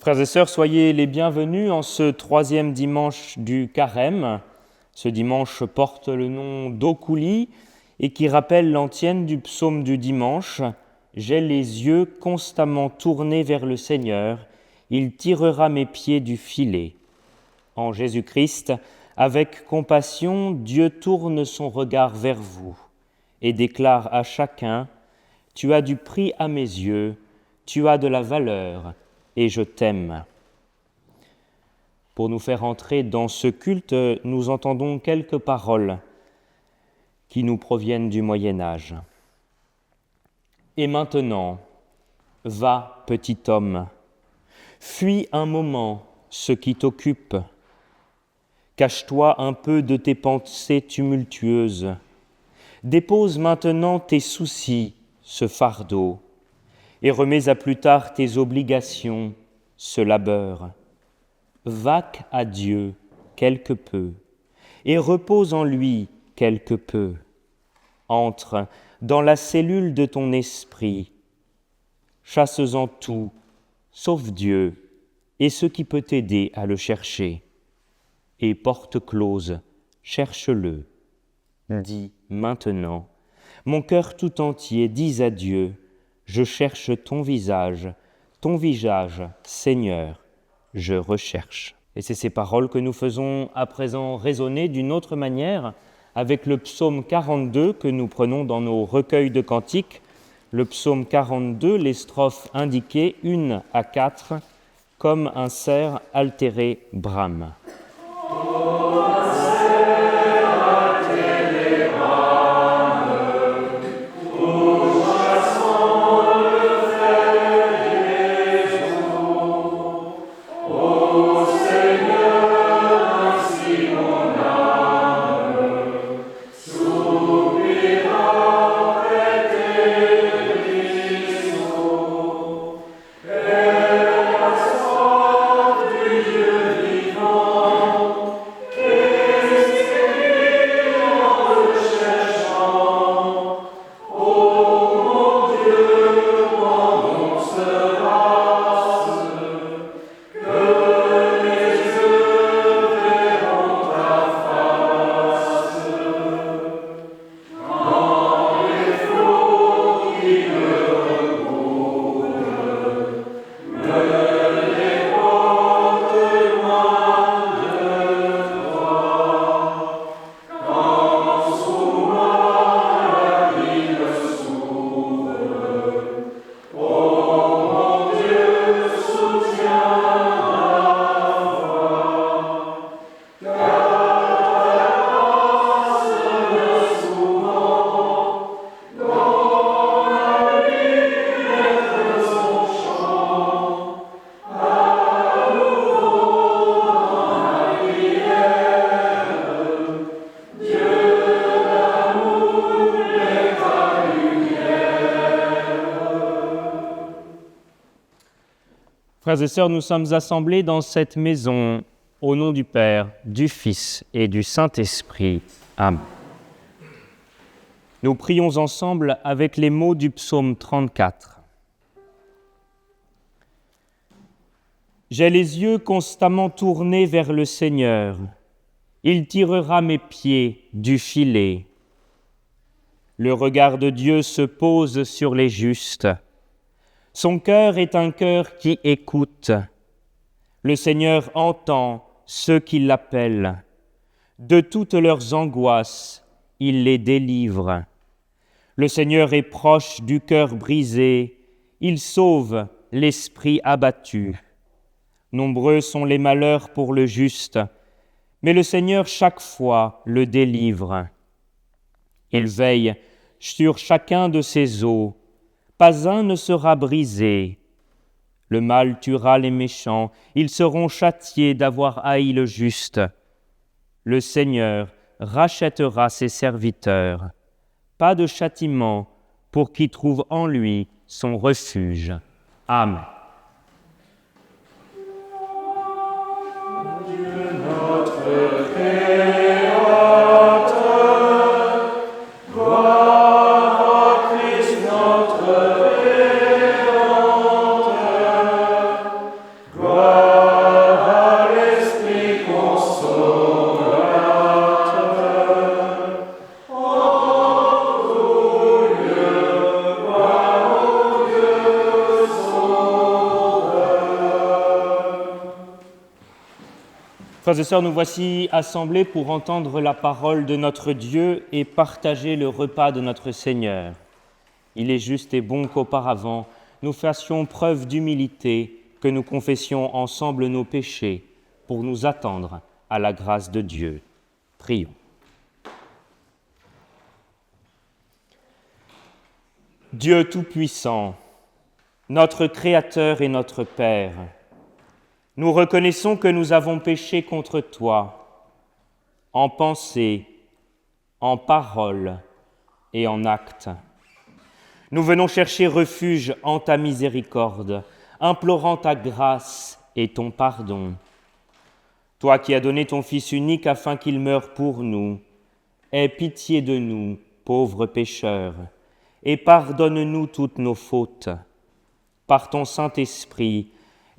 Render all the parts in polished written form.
Frères et sœurs, soyez les bienvenus en ce 3e dimanche du Carême. Ce dimanche porte le nom d'Ocouli et qui rappelle l'antienne du psaume du dimanche. « J'ai les yeux constamment tournés vers le Seigneur, il tirera mes pieds du filet. » En Jésus-Christ, avec compassion, Dieu tourne son regard vers vous et déclare à chacun « Tu as du prix à mes yeux, tu as de la valeur, et je t'aime. » Pour nous faire entrer dans ce culte, nous entendons quelques paroles qui nous proviennent du Moyen-Âge. « Et maintenant, va, petit homme, fuis un moment ce qui t'occupe. Cache-toi un peu de tes pensées tumultueuses. Dépose maintenant tes soucis, ce fardeau, et remets à plus tard tes obligations, ce labeur. Vaque à Dieu quelque peu, et repose en lui quelque peu. Entre dans la cellule de ton esprit, chasse-en tout, sauf Dieu, et ce qui peut t'aider à le chercher. Et porte close, cherche-le. Dis maintenant, mon cœur tout entier, dis à Dieu, je cherche ton visage, Seigneur, je recherche. Et c'est ces paroles que nous faisons à présent résonner d'une autre manière avec le psaume 42 que nous prenons dans nos recueils de cantiques. Le psaume 42, les strophes indiquées 1 à 4, comme un cerf altéré brame. Frères et sœurs, nous sommes assemblés dans cette maison au nom du Père, du Fils et du Saint-Esprit. Amen. Nous prions ensemble avec les mots du psaume 34. J'ai les yeux constamment tournés vers le Seigneur. Il tirera mes pieds du filet. Le regard de Dieu se pose sur les justes. Son cœur est un cœur qui écoute. Le Seigneur entend ceux qui l'appellent. De toutes leurs angoisses, il les délivre. Le Seigneur est proche du cœur brisé. Il sauve l'esprit abattu. Nombreux sont les malheurs pour le juste, mais le Seigneur chaque fois le délivre. Il veille sur chacun de ses os. Pas un ne sera brisé. Le mal tuera les méchants, ils seront châtiés d'avoir haï le juste. Le Seigneur rachètera ses serviteurs. Pas de châtiment pour qui trouve en lui son refuge. Amen. Dieu notre Créateur, gloire Frères et sœurs, nous voici assemblés pour entendre la parole de notre Dieu et partager le repas de notre Seigneur. Il est juste et bon qu'auparavant, nous fassions preuve d'humilité, que nous confessions ensemble nos péchés pour nous attendre à la grâce de Dieu. Prions. Dieu Tout-Puissant, notre Créateur et notre Père, nous reconnaissons que nous avons péché contre toi, en pensée, en parole et en acte. Nous venons chercher refuge en ta miséricorde, implorant ta grâce et ton pardon. Toi qui as donné ton Fils unique afin qu'il meure pour nous, aie pitié de nous, pauvres pécheurs, et pardonne-nous toutes nos fautes. Par ton Saint-Esprit,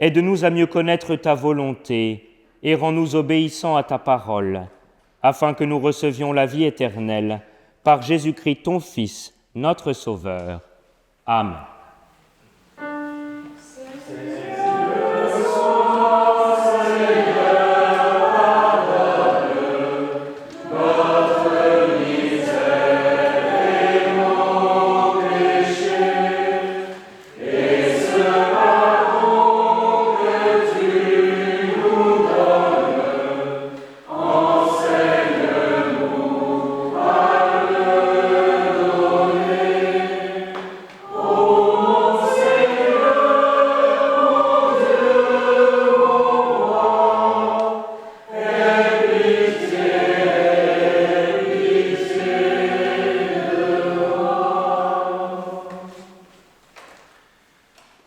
aide-nous à mieux connaître ta volonté et rends-nous obéissants à ta parole, afin que nous recevions la vie éternelle par Jésus-Christ, ton Fils, notre Sauveur. Amen.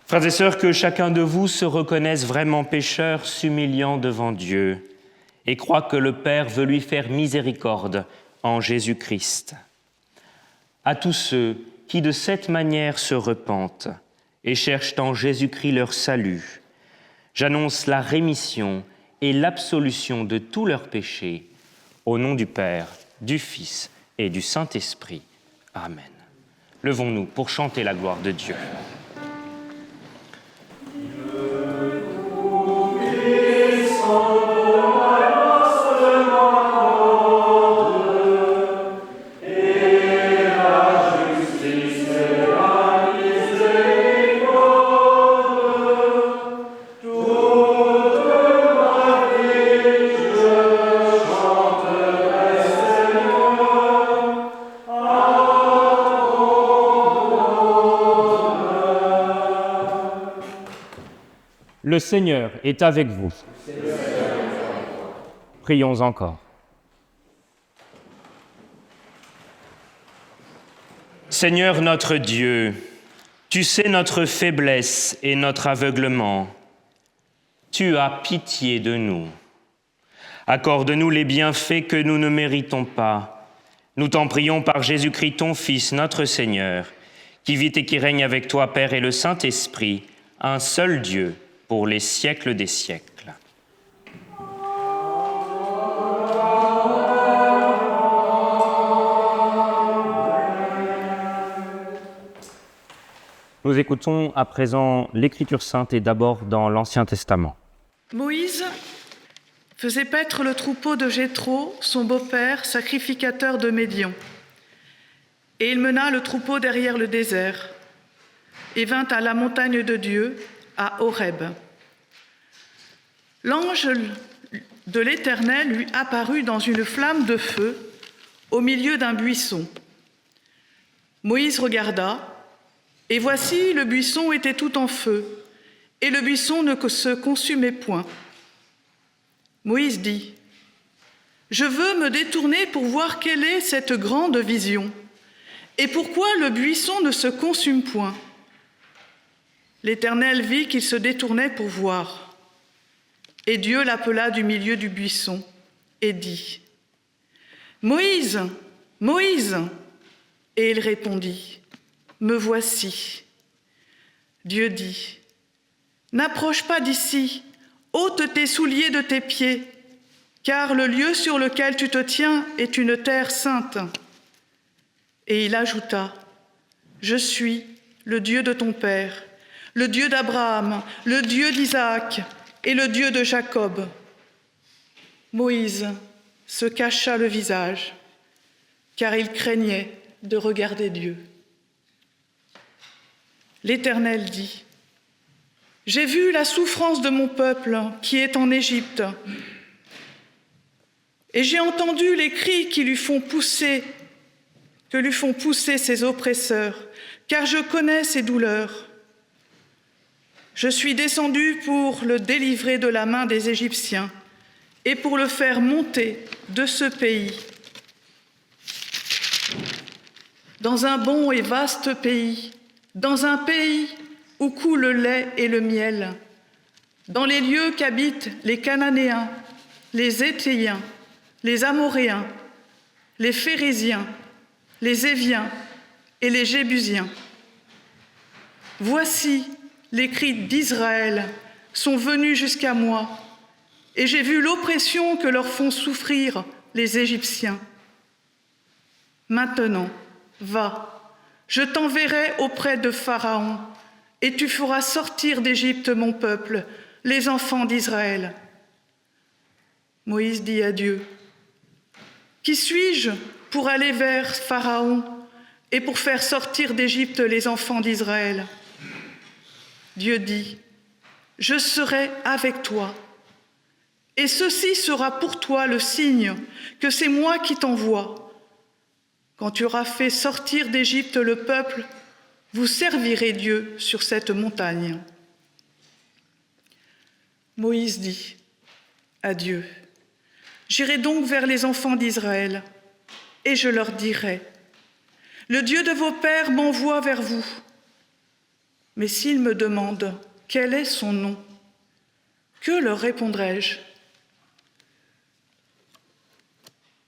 Frères et sœurs, que chacun de vous se reconnaisse vraiment pécheur, s'humiliant devant Dieu, et croit que le Père veut lui faire miséricorde en Jésus-Christ. À tous ceux qui de cette manière se repentent et cherchent en Jésus-Christ leur salut, j'annonce la rémission et l'absolution de tous leurs péchés, au nom du Père, du Fils et du Saint-Esprit. Amen. Levons-nous pour chanter la gloire de Dieu. Le Seigneur est avec vous. Prions encore. Seigneur notre Dieu, tu sais notre faiblesse et notre aveuglement. Tu as pitié de nous. Accorde-nous les bienfaits que nous ne méritons pas. Nous t'en prions par Jésus-Christ, ton Fils, notre Seigneur, qui vit et qui règne avec toi, Père et le Saint-Esprit, un seul Dieu, pour les siècles des siècles. Nous écoutons à présent l'Écriture sainte et d'abord dans l'Ancien Testament. Moïse faisait paître le troupeau de Jéthro, son beau-père, sacrificateur de Médian. Et il mena le troupeau derrière le désert et vint à la montagne de Dieu, à Horeb. L'ange de l'Éternel lui apparut dans une flamme de feu au milieu d'un buisson. Moïse regarda, et voici le buisson était tout en feu, et le buisson ne se consumait point. Moïse dit : « Je veux me détourner pour voir quelle est cette grande vision, et pourquoi le buisson ne se consume point. » L'Éternel vit qu'il se détournait pour voir. Et Dieu l'appela du milieu du buisson et dit : « Moïse, Moïse !» Et il répondit : « Me voici. » Dieu dit : « N'approche pas d'ici, ôte tes souliers de tes pieds, car le lieu sur lequel tu te tiens est une terre sainte. » Et il ajouta : « Je suis le Dieu de ton père, le Dieu d'Abraham, le Dieu d'Isaac et le Dieu de Jacob. » Moïse se cacha le visage, car il craignait de regarder Dieu. L'Éternel dit : « J'ai vu la souffrance de mon peuple qui est en Égypte, et j'ai entendu les cris que lui font pousser ses oppresseurs, car je connais ses douleurs. Je suis descendu pour le délivrer de la main des Égyptiens et pour le faire monter de ce pays, dans un bon et vaste pays, dans un pays où coule le lait et le miel, dans les lieux qu'habitent les Cananéens, les Héthéens, les Amoréens, les Phéréziens, les Éviens et les Jébusiens. Voici, les cris d'Israël sont venus jusqu'à moi, et j'ai vu l'oppression que leur font souffrir les Égyptiens. Maintenant, va, je t'enverrai auprès de Pharaon, et tu feras sortir d'Égypte mon peuple, les enfants d'Israël. » Moïse dit à Dieu : « Qui suis-je pour aller vers Pharaon et pour faire sortir d'Égypte les enfants d'Israël ?» Dieu dit : « Je serai avec toi, et ceci sera pour toi le signe que c'est moi qui t'envoie. Quand tu auras fait sortir d'Égypte le peuple, vous servirez Dieu sur cette montagne. » Moïse dit à Dieu : « J'irai donc vers les enfants d'Israël, et je leur dirai : le Dieu de vos pères m'envoie vers vous. Mais s'ils me demandent quel est son nom, que leur répondrai-je ? »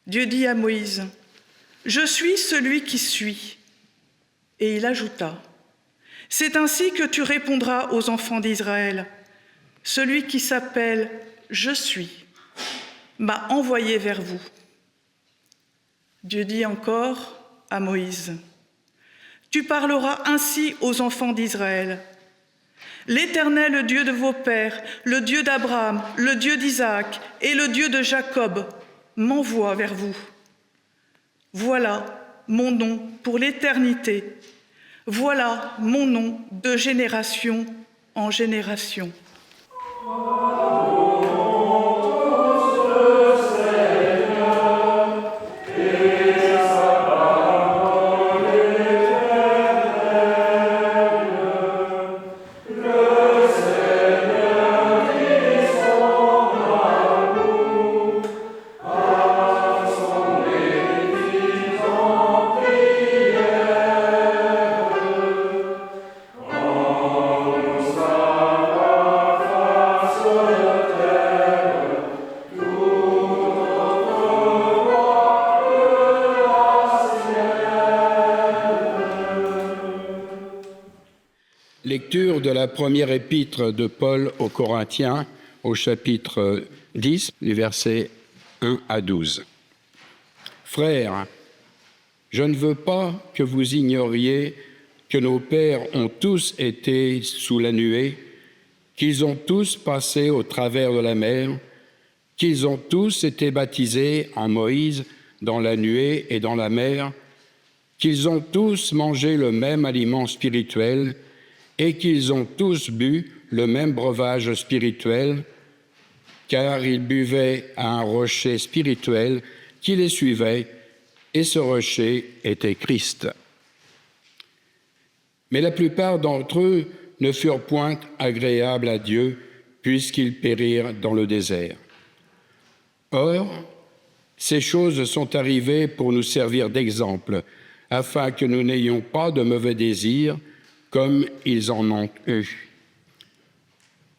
Dieu dit à Moïse : « Je suis celui qui suis. » Et il ajouta : « C'est ainsi que tu répondras aux enfants d'Israël. Celui qui s'appelle « Je suis » m'a envoyé vers vous. » Dieu dit encore à Moïse : « Tu parleras ainsi aux enfants d'Israël. L'Éternel, le Dieu de vos pères, le Dieu d'Abraham, le Dieu d'Isaac et le Dieu de Jacob, m'envoie vers vous. Voilà mon nom pour l'éternité. Voilà mon nom de génération en génération. » Lecture de la première épître de Paul aux Corinthiens, au chapitre 10, les versets 1 à 12. Frères, je ne veux pas que vous ignoriez que nos pères ont tous été sous la nuée, qu'ils ont tous passé au travers de la mer, qu'ils ont tous été baptisés en Moïse dans la nuée et dans la mer, qu'ils ont tous mangé le même aliment spirituel et qu'ils ont tous bu le même breuvage spirituel, car ils buvaient à un rocher spirituel qui les suivait, et ce rocher était Christ. Mais la plupart d'entre eux ne furent point agréables à Dieu, puisqu'ils périrent dans le désert. Or, ces choses sont arrivées pour nous servir d'exemple, afin que nous n'ayons pas de mauvais désirs, comme ils en ont eu.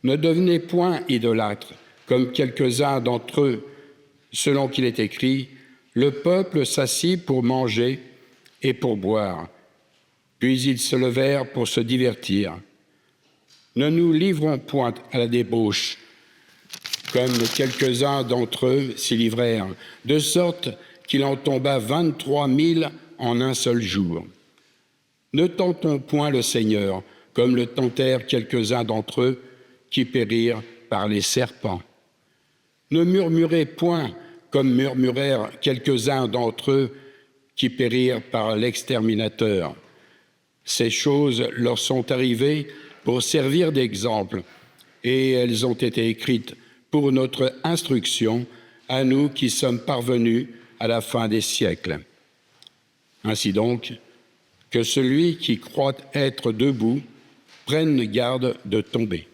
Ne devenez point idolâtres, comme quelques-uns d'entre eux, selon qu'il est écrit : le peuple s'assit pour manger et pour boire. Puis ils se levèrent pour se divertir. Ne nous livrons point à la débauche, comme quelques-uns d'entre eux s'y livrèrent, de sorte qu'il en tomba 23 000 en un seul jour. Ne tentons point le Seigneur, comme le tentèrent quelques-uns d'entre eux qui périrent par les serpents. Ne murmurez point comme murmurèrent quelques-uns d'entre eux qui périrent par l'exterminateur. Ces choses leur sont arrivées pour servir d'exemple, et elles ont été écrites pour notre instruction, à nous qui sommes parvenus à la fin des siècles. Ainsi donc, que celui qui croit être debout prenne garde de tomber.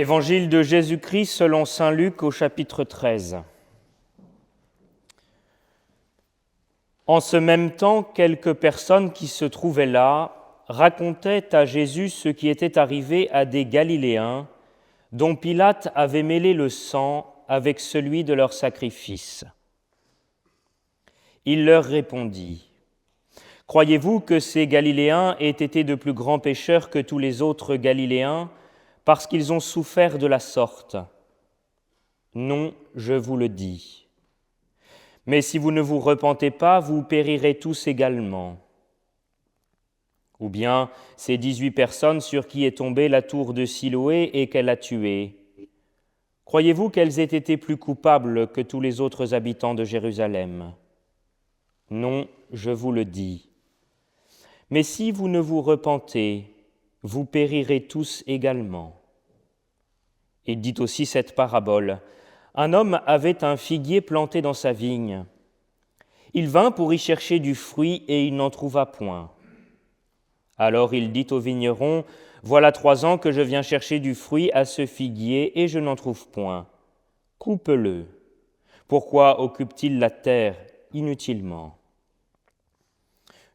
Évangile de Jésus-Christ selon saint Luc au chapitre 13. En ce même temps, quelques personnes qui se trouvaient là racontaient à Jésus ce qui était arrivé à des Galiléens dont Pilate avait mêlé le sang avec celui de leur sacrifice. Il leur répondit : « Croyez-vous que ces Galiléens aient été de plus grands pécheurs que tous les autres Galiléens parce qu'ils ont souffert de la sorte ? Non, je vous le dis. Mais si vous ne vous repentez pas, vous périrez tous également. Ou bien ces 18 personnes sur qui est tombée la tour de Siloé et qu'elle a tuées, croyez-vous qu'elles aient été plus coupables que tous les autres habitants de Jérusalem ? Non, je vous le dis. Mais si vous ne vous repentez, vous périrez tous également. » Il dit aussi cette parabole. Un homme avait un figuier planté dans sa vigne. Il vint pour y chercher du fruit et il n'en trouva point. Alors il dit au vigneron : « Voilà 3 ans que je viens chercher du fruit à ce figuier et je n'en trouve point. Coupe-le. Pourquoi occupe-t-il la terre inutilement ?»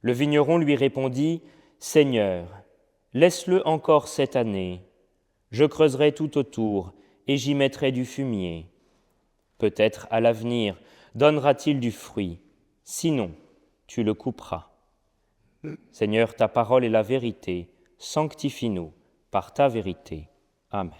Le vigneron lui répondit : « Seigneur, laisse-le encore cette année. Je creuserai tout autour et j'y mettrai du fumier. Peut-être à l'avenir donnera-t-il du fruit. Sinon, tu le couperas. Seigneur, ta parole est la vérité. Sanctifie-nous par ta vérité. Amen. »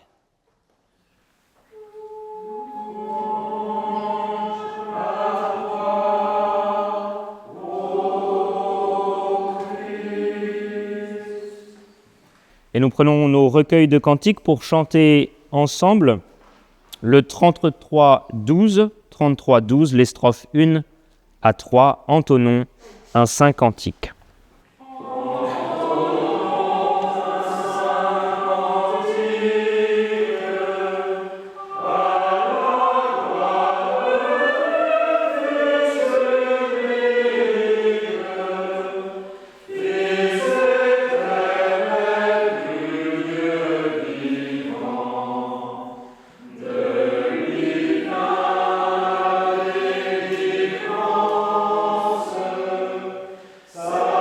Et nous prenons nos recueils de cantiques pour chanter ensemble le 33-12, les strophes 1 à 3, entonnons un saint cantique. Sa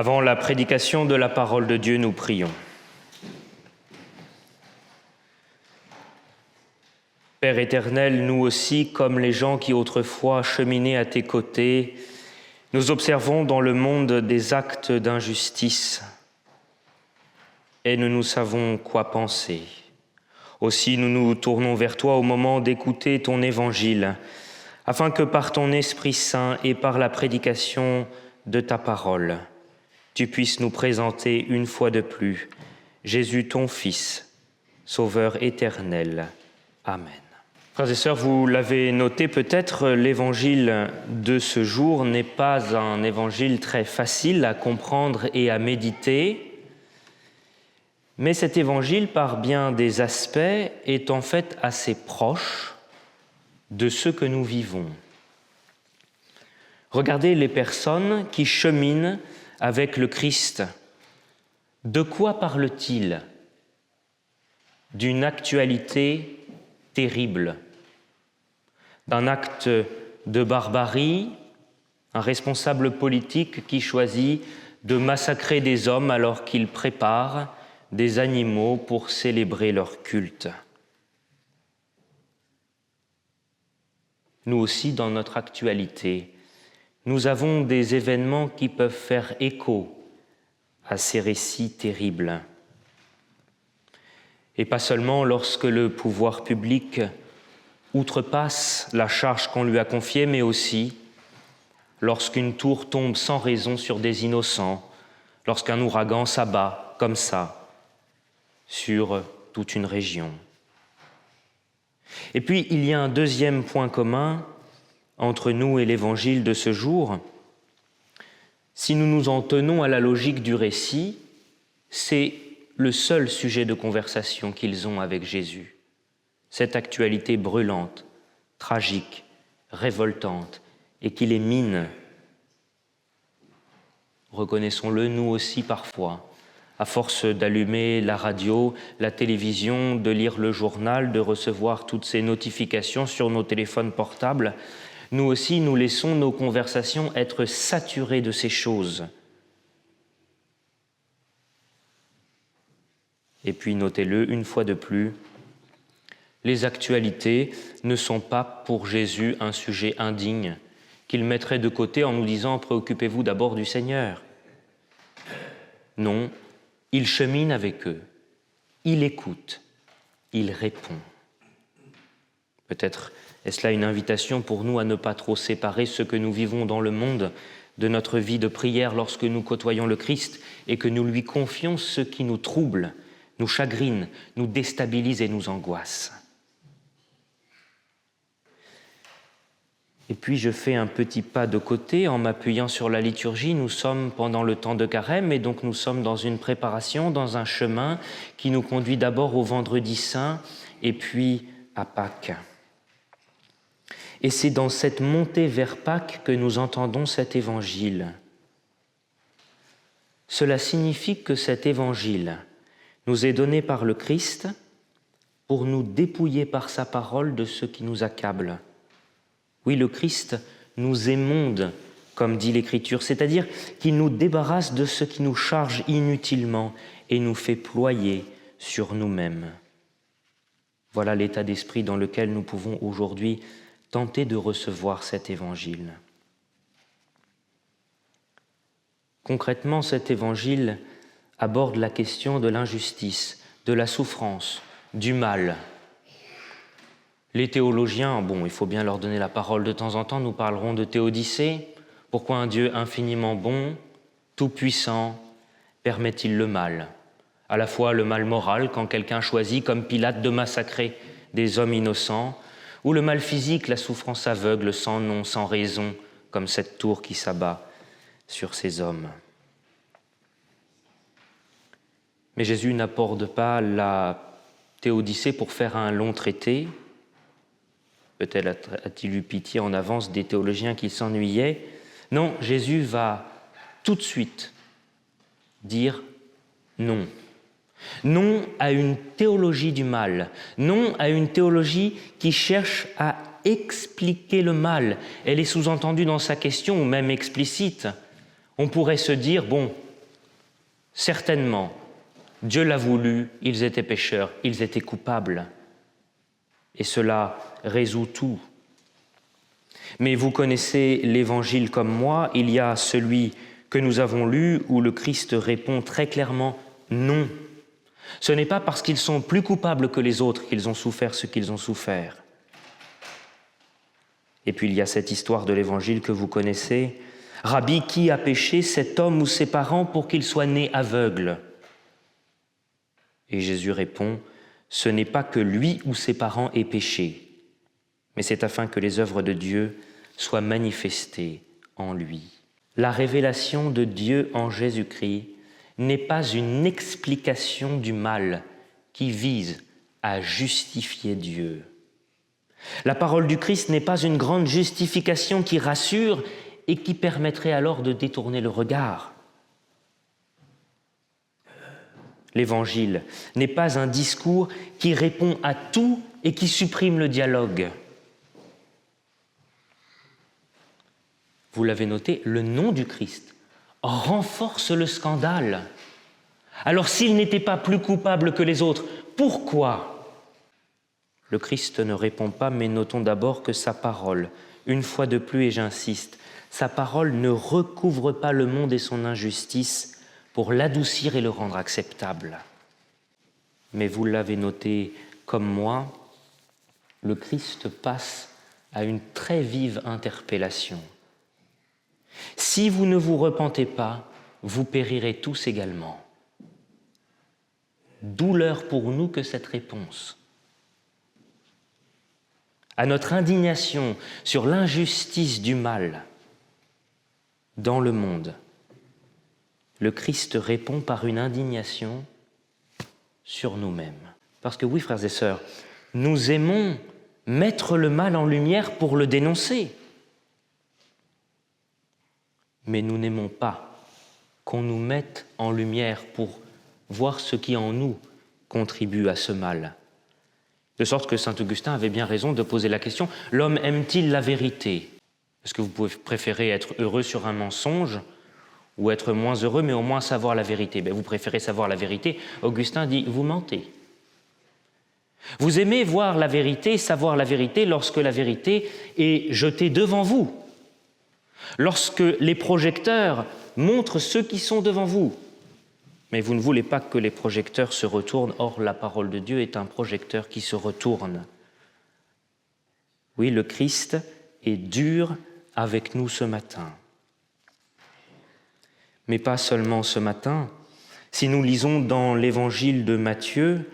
Avant la prédication de la parole de Dieu, nous prions. Père éternel, nous aussi, comme les gens qui autrefois cheminaient à tes côtés, nous observons dans le monde des actes d'injustice et nous ne savons quoi penser. Aussi, nous nous tournons vers toi au moment d'écouter ton évangile, afin que par ton Esprit Saint et par la prédication de ta parole, tu puisses nous présenter une fois de plus Jésus, ton Fils, Sauveur éternel. Amen. Frères et sœurs, vous l'avez noté peut-être, l'évangile de ce jour n'est pas un évangile très facile à comprendre et à méditer, mais cet évangile, par bien des aspects, est en fait assez proche de ce que nous vivons. Regardez les personnes qui cheminent avec le Christ. De quoi parle-t-il ? D'une actualité terrible, d'un acte de barbarie, un responsable politique qui choisit de massacrer des hommes alors qu'il prépare des animaux pour célébrer leur culte. Nous aussi, dans notre actualité, nous avons des événements qui peuvent faire écho à ces récits terribles. Et pas seulement lorsque le pouvoir public outrepasse la charge qu'on lui a confiée, mais aussi lorsqu'une tour tombe sans raison sur des innocents, lorsqu'un ouragan s'abat comme ça sur toute une région. Et puis, il y a un deuxième point commun entre nous et l'évangile de ce jour. Si nous nous en tenons à la logique du récit, c'est le seul sujet de conversation qu'ils ont avec Jésus. Cette actualité brûlante, tragique, révoltante, et qui les mine. Reconnaissons-le, nous aussi parfois, à force d'allumer la radio, la télévision, de lire le journal, de recevoir toutes ces notifications sur nos téléphones portables, nous aussi nous laissons nos conversations être saturées de ces choses. Et puis notez-le une fois de plus, les actualités ne sont pas pour Jésus un sujet indigne qu'il mettrait de côté en nous disant « préoccupez-vous d'abord du Seigneur ». Non, il chemine avec eux, il écoute, il répond. Peut-être est-ce là une invitation pour nous à ne pas trop séparer ce que nous vivons dans le monde de notre vie de prière lorsque nous côtoyons le Christ et que nous lui confions ce qui nous trouble, nous chagrine, nous déstabilise et nous angoisse. Et puis je fais un petit pas de côté en m'appuyant sur la liturgie. Nous sommes pendant le temps de carême et donc nous sommes dans une préparation, dans un chemin qui nous conduit d'abord au Vendredi Saint et puis à Pâques. Et c'est dans cette montée vers Pâques que nous entendons cet évangile. Cela signifie que cet évangile nous est donné par le Christ pour nous dépouiller par sa parole de ce qui nous accable. Oui, le Christ nous émonde, comme dit l'Écriture, c'est-à-dire qu'il nous débarrasse de ce qui nous charge inutilement et nous fait ployer sur nous-mêmes. Voilà l'état d'esprit dans lequel nous pouvons aujourd'hui tenter de recevoir cet évangile. Concrètement, cet évangile aborde la question de l'injustice, de la souffrance, du mal. Les théologiens, il faut bien leur donner la parole de temps en temps, nous parlerons de Théodicée. Pourquoi un Dieu infiniment bon, tout-puissant, permet-il le mal ? À la fois le mal moral, quand quelqu'un choisit, comme Pilate, de massacrer des hommes innocents, ou le mal physique, la souffrance aveugle, sans nom, sans raison, comme cette tour qui s'abat sur ces hommes. Mais Jésus n'aborde pas la Théodicée pour faire un long traité. Peut-être a-t-il eu pitié en avance des théologiens qui s'ennuyaient. Non, Jésus va tout de suite dire non. Non à une théologie du mal, non à une théologie qui cherche à expliquer le mal. Elle est sous-entendue dans sa question, ou même explicite. On pourrait se dire, Certainement, Dieu l'a voulu, ils étaient pécheurs, ils étaient coupables. Et cela résout tout. Mais vous connaissez l'Évangile comme moi, il y a celui que nous avons lu où le Christ répond très clairement « non ». Ce n'est pas parce qu'ils sont plus coupables que les autres qu'ils ont souffert ce qu'ils ont souffert. Et puis il y a cette histoire de l'Évangile que vous connaissez. « Rabbi, qui a péché, cet homme ou ses parents, pour qu'il soit né aveugle ?» Et Jésus répond « Ce n'est pas que lui ou ses parents aient péché, mais c'est afin que les œuvres de Dieu soient manifestées en lui. » La révélation de Dieu en Jésus-Christ n'est pas une explication du mal qui vise à justifier Dieu. La parole du Christ n'est pas une grande justification qui rassure et qui permettrait alors de détourner le regard. L'Évangile n'est pas un discours qui répond à tout et qui supprime le dialogue. Vous l'avez noté, le nom du Christ renforce le scandale. Alors s'il n'était pas plus coupable que les autres, pourquoi ? Le Christ ne répond pas, mais notons d'abord que sa parole, une fois de plus et j'insiste, sa parole ne recouvre pas le monde et son injustice pour l'adoucir et le rendre acceptable. Mais vous l'avez noté comme moi, le Christ passe à une très vive interpellation. Si vous ne vous repentez pas, vous périrez tous également. Douleur pour nous que cette réponse. À notre indignation sur l'injustice du mal dans le monde, le Christ répond par une indignation sur nous-mêmes. Parce que oui, frères et sœurs, nous aimons mettre le mal en lumière pour le dénoncer. Mais nous n'aimons pas qu'on nous mette en lumière pour voir ce qui en nous contribue à ce mal. De sorte que saint Augustin avait bien raison de poser la question « L'homme aime-t-il la vérité ?» Est-ce que vous pouvez préférer être heureux sur un mensonge ou être moins heureux, mais au moins savoir la vérité ? Vous préférez savoir la vérité. Augustin dit « Vous mentez ». Vous aimez voir la vérité, savoir la vérité, lorsque la vérité est jetée devant vous. Lorsque les projecteurs montrent ceux qui sont devant vous. Mais vous ne voulez pas que les projecteurs se retournent, or la parole de Dieu est un projecteur qui se retourne. Oui, le Christ est dur avec nous ce matin. Mais pas seulement ce matin. Si nous lisons dans l'évangile de Matthieu,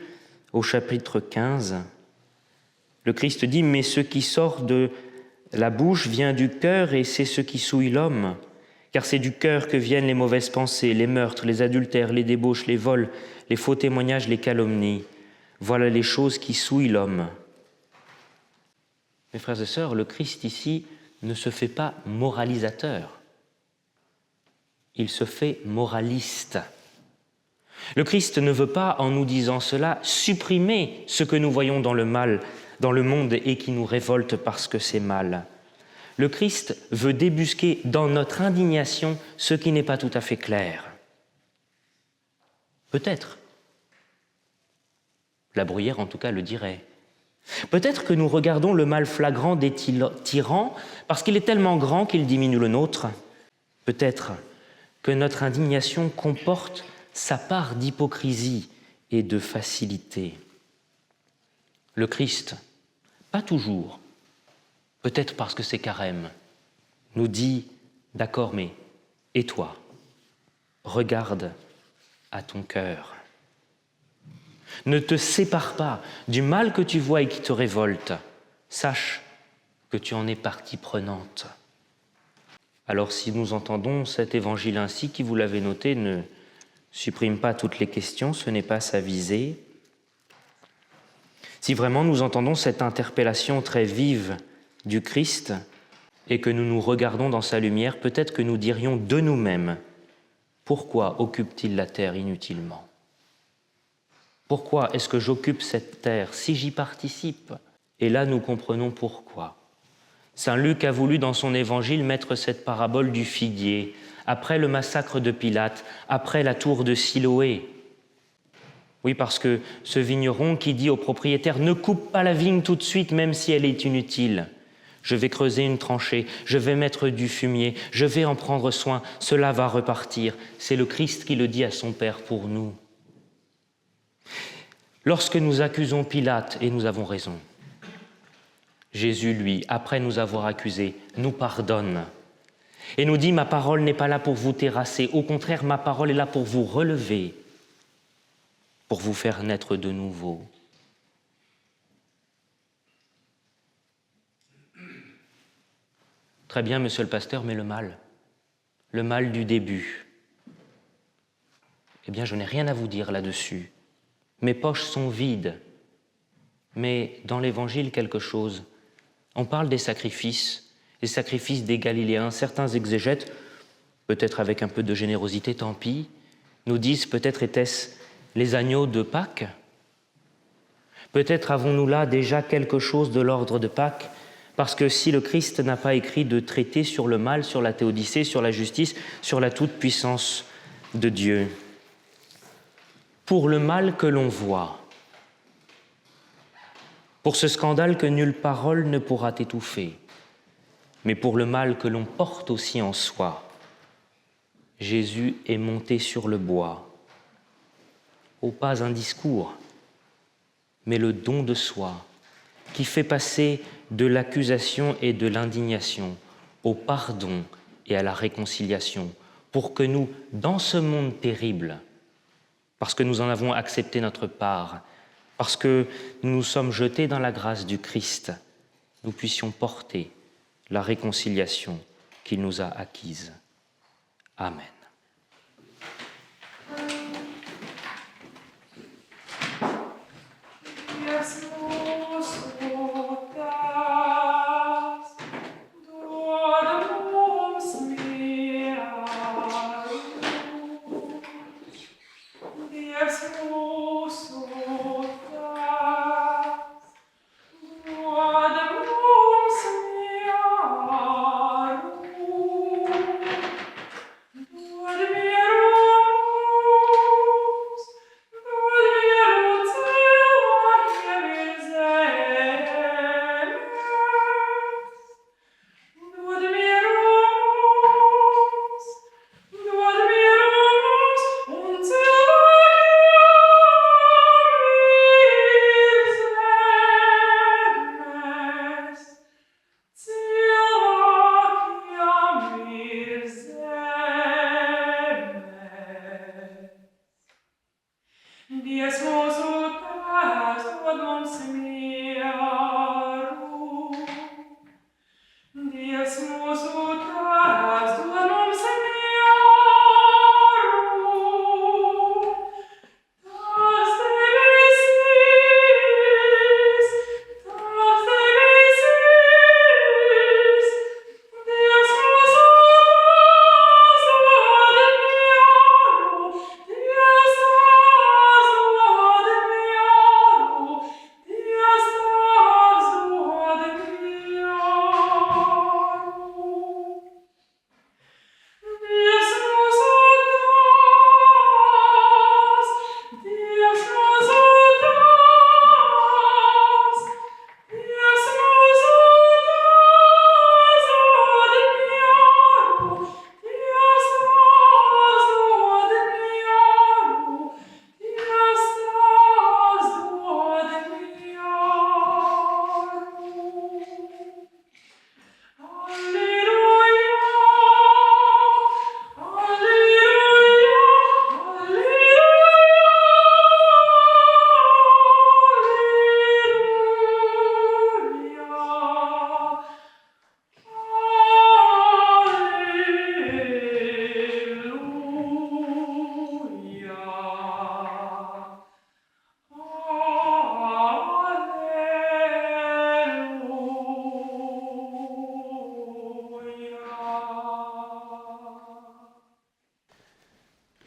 au chapitre 15, le Christ dit « Mais ce qui sort de la bouche vient du cœur et c'est ce qui souille l'homme. Car c'est du cœur que viennent les mauvaises pensées, les meurtres, les adultères, les débauches, les vols, les faux témoignages, les calomnies. Voilà les choses qui souillent l'homme. » Mes frères et sœurs, le Christ ici ne se fait pas moralisateur. Il se fait moraliste. Le Christ ne veut pas, en nous disant cela, supprimer ce que nous voyons dans le mal, dans le monde et qui nous révolte parce que c'est mal. Le Christ veut débusquer dans notre indignation ce qui n'est pas tout à fait clair. Peut-être. La Bruyère, en tout cas, le dirait. Peut-être que nous regardons le mal flagrant des tyrans parce qu'il est tellement grand qu'il diminue le nôtre. Peut-être que notre indignation comporte sa part d'hypocrisie et de facilité. Le Christ, pas toujours, peut-être parce que c'est carême, nous dit « D'accord, mais et toi ? Regarde à ton cœur. Ne te sépare pas du mal que tu vois et qui te révolte. Sache que tu en es partie prenante. » Alors si nous entendons cet évangile ainsi, qui, vous l'avez noté, ne supprime pas toutes les questions, ce n'est pas sa visée. Si vraiment nous entendons cette interpellation très vive du Christ et que nous nous regardons dans sa lumière, peut-être que nous dirions de nous-mêmes « Pourquoi occupe-t-il la terre inutilement ? Pourquoi est-ce que j'occupe cette terre si j'y participe ?» Et là, nous comprenons pourquoi. Saint Luc a voulu, dans son évangile, mettre cette parabole du figuier après le massacre de Pilate, après la tour de Siloé. Oui, parce que ce vigneron qui dit au propriétaire « Ne coupe pas la vigne tout de suite, même si elle est inutile. Je vais creuser une tranchée, je vais mettre du fumier, je vais en prendre soin, cela va repartir. » C'est le Christ qui le dit à son Père pour nous. Lorsque nous accusons Pilate, et nous avons raison, Jésus, lui, après nous avoir accusés, nous pardonne et nous dit « Ma parole n'est pas là pour vous terrasser, au contraire, ma parole est là pour vous relever, pour vous faire naître de nouveau. » Très bien, monsieur le pasteur, mais le mal du début. Eh bien, je n'ai rien à vous dire là-dessus. Mes poches sont vides. Mais dans l'Évangile, quelque chose. On parle des sacrifices des Galiléens. Certains exégètes, peut-être avec un peu de générosité, tant pis, nous disent peut-être était-ce les agneaux de Pâques ? Peut-être avons-nous là déjà quelque chose de l'ordre de Pâques, parce que si le Christ n'a pas écrit de traité sur le mal, sur la théodicée, sur la justice, sur la toute-puissance de Dieu, pour le mal que l'on voit, pour ce scandale que nulle parole ne pourra étouffer, mais pour le mal que l'on porte aussi en soi, Jésus est monté sur le bois. Oh, pas un discours, mais le don de soi, qui fait passer de l'accusation et de l'indignation au pardon et à la réconciliation, pour que nous, dans ce monde terrible, parce que nous en avons accepté notre part, parce que nous nous sommes jetés dans la grâce du Christ, nous puissions porter la réconciliation qu'il nous a acquise. Amen.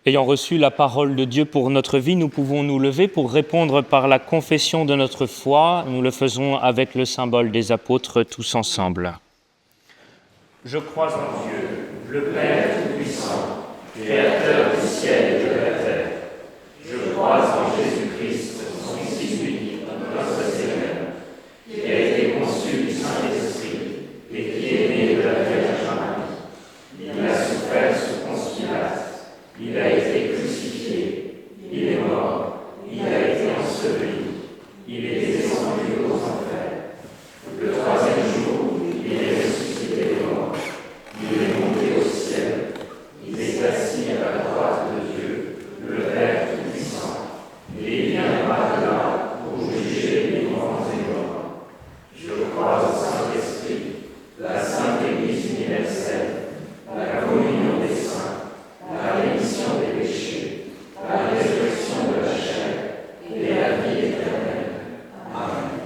Ayant reçu la parole de Dieu pour notre vie, nous pouvons nous lever pour répondre par la confession de notre foi. Nous le faisons avec le symbole des apôtres tous ensemble. Je crois en Dieu, le Père Tout-Puissant, Créateur du ciel et de la terre, je crois en Jésus-Christ, son Fils unique, notre Seigneur, qui a été conçu du Saint-Esprit et qui est né de la Vierge Marie. Il a souffert sous Ponce Pilate, il a été crucifié, il est mort, il a été enseveli, il est descendu aux enfers. Le troisième jour, il est ressuscité des morts, il est monté au ciel, il est assis à la droite de Dieu, le Père Tout-Puissant, et il viendra de là pour juger les vivants et les morts. Je crois au Saint-Esprit, la Sainte Église universelle, la communion des saints, la rémission des péchés, la résurrection de la chair et la vie éternelle. Amen.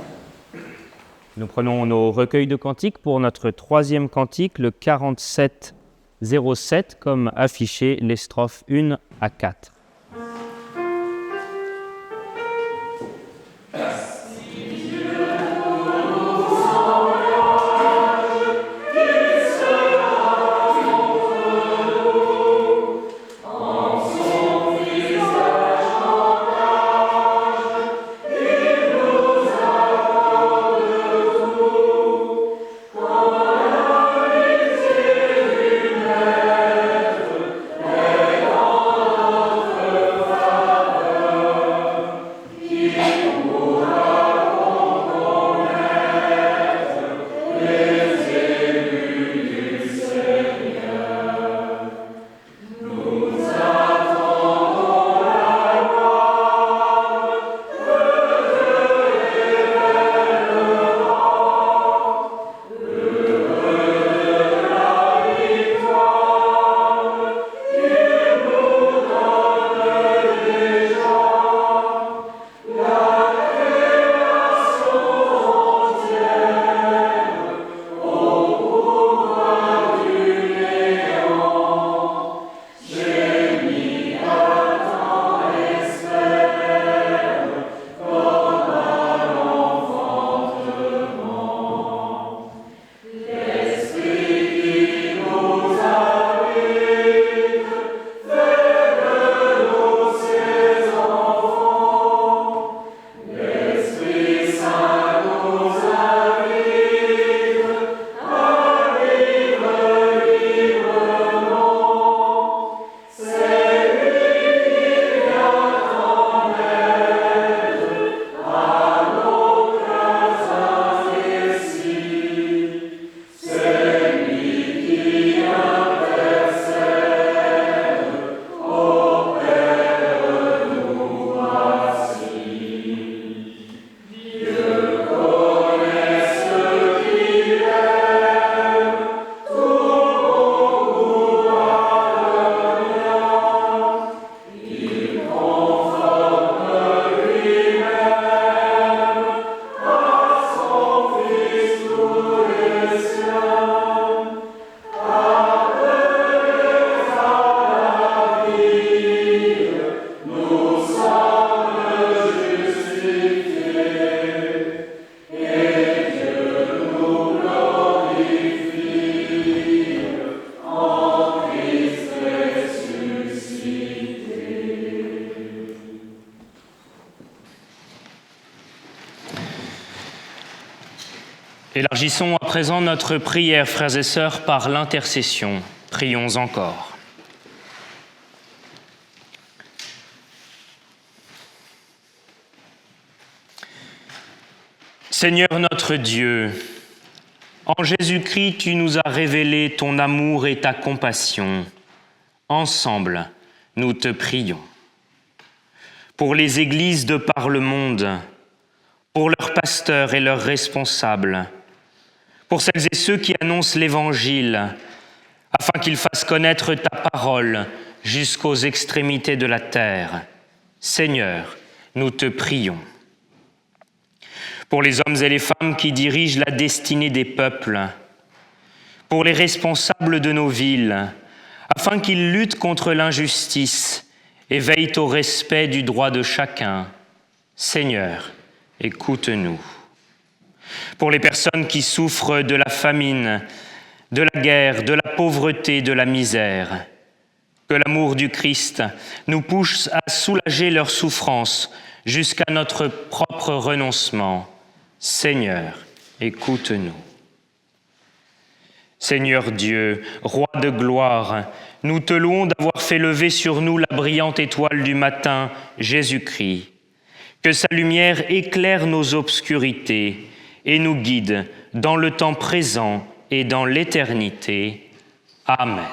Nous prenons nos recueils de cantiques pour notre troisième cantique, le 47-07, comme affiché les strophes 1 à 4. Élargissons à présent notre prière, frères et sœurs, par l'intercession. Prions encore. Seigneur notre Dieu, en Jésus-Christ, tu nous as révélé ton amour et ta compassion. Ensemble, nous te prions. Pour les églises de par le monde, pour leurs pasteurs et leurs responsables, pour celles et ceux qui annoncent l'Évangile, afin qu'ils fassent connaître ta parole jusqu'aux extrémités de la terre. Seigneur, nous te prions. Pour les hommes et les femmes qui dirigent la destinée des peuples, pour les responsables de nos villes, afin qu'ils luttent contre l'injustice et veillent au respect du droit de chacun. Seigneur, écoute-nous. Pour les personnes qui souffrent de la famine, de la guerre, de la pauvreté, de la misère, Que l'amour du Christ nous pousse à soulager leurs souffrances jusqu'à notre propre renoncement. Seigneur, écoute-nous. Seigneur Dieu, Roi de gloire, nous te louons d'avoir fait lever sur nous la brillante étoile du matin, Jésus-Christ. Que sa lumière éclaire nos obscurités et nous guide dans le temps présent et dans l'éternité. Amen.